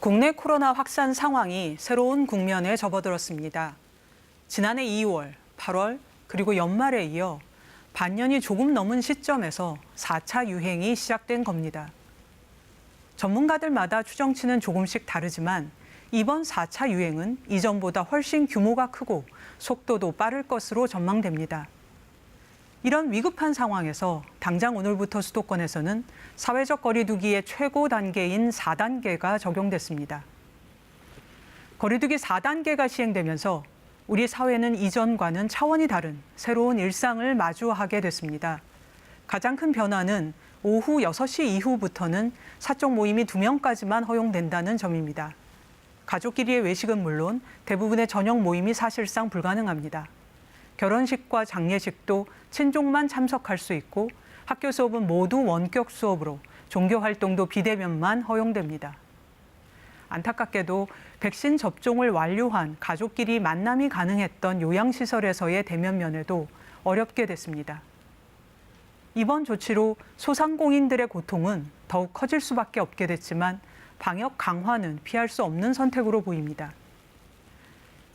국내 코로나 확산 상황이 새로운 국면에 접어들었습니다. 지난해 2월, 8월, 그리고 연말에 이어 반년이 조금 넘은 시점에서 4차 유행이 시작된 겁니다. 전문가들마다 추정치는 조금씩 다르지만 이번 4차 유행은 이전보다 훨씬 규모가 크고 속도도 빠를 것으로 전망됩니다. 이런 위급한 상황에서 당장 오늘부터 수도권에서는 사회적 거리 두기의 최고 단계인 4단계가 적용됐습니다. 거리 두기 4단계가 시행되면서 우리 사회는 이전과는 차원이 다른 새로운 일상을 마주하게 됐습니다. 가장 큰 변화는 오후 6시 이후부터는 사적 모임이 2명까지만 허용된다는 점입니다. 가족끼리의 외식은 물론 대부분의 저녁 모임이 사실상 불가능합니다. 결혼식과 장례식도 친족만 참석할 수 있고 학교 수업은 모두 원격 수업으로 종교 활동도 비대면만 허용됩니다. 안타깝게도 백신 접종을 완료한 가족끼리 만남이 가능했던 요양시설에서의 대면 면회도 어렵게 됐습니다. 이번 조치로 소상공인들의 고통은 더욱 커질 수밖에 없게 됐지만 방역 강화는 피할 수 없는 선택으로 보입니다.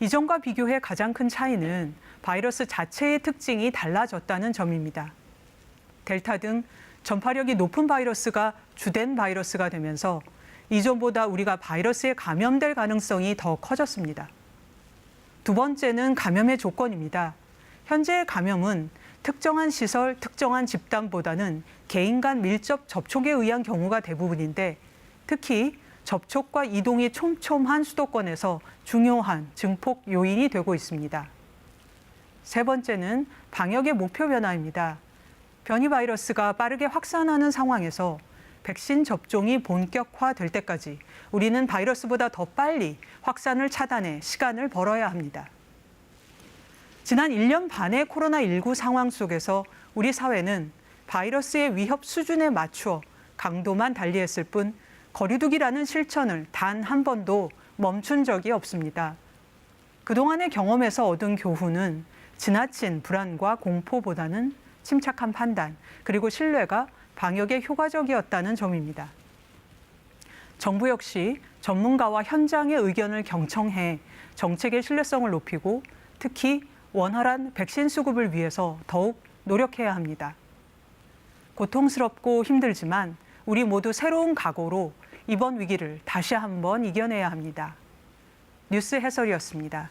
이전과 비교해 가장 큰 차이는 바이러스 자체의 특징이 달라졌다는 점입니다. 델타 등 전파력이 높은 바이러스가 주된 바이러스가 되면서 이전보다 우리가 바이러스에 감염될 가능성이 더 커졌습니다. 두 번째는 감염의 조건입니다. 현재의 감염은 특정한 시설, 특정한 집단보다는 개인 간 밀접 접촉에 의한 경우가 대부분인데 특히 접촉과 이동이 촘촘한 수도권에서 중요한 증폭 요인이 되고 있습니다. 세 번째는 방역의 목표 변화입니다. 변이 바이러스가 빠르게 확산하는 상황에서 백신 접종이 본격화될 때까지 우리는 바이러스보다 더 빨리 확산을 차단해 시간을 벌어야 합니다. 지난 1년 반의 코로나19 상황 속에서 우리 사회는 바이러스의 위협 수준에 맞추어 강도만 달리했을 뿐 거리두기라는 실천을 단 한 번도 멈춘 적이 없습니다. 그동안의 경험에서 얻은 교훈은 지나친 불안과 공포보다는 침착한 판단, 그리고 신뢰가 방역에 효과적이었다는 점입니다. 정부 역시 전문가와 현장의 의견을 경청해 정책의 신뢰성을 높이고 특히 원활한 백신 수급을 위해서 더욱 노력해야 합니다. 고통스럽고 힘들지만 우리 모두 새로운 각오로 이번 위기를 다시 한번 이겨내야 합니다. 뉴스 해설이었습니다.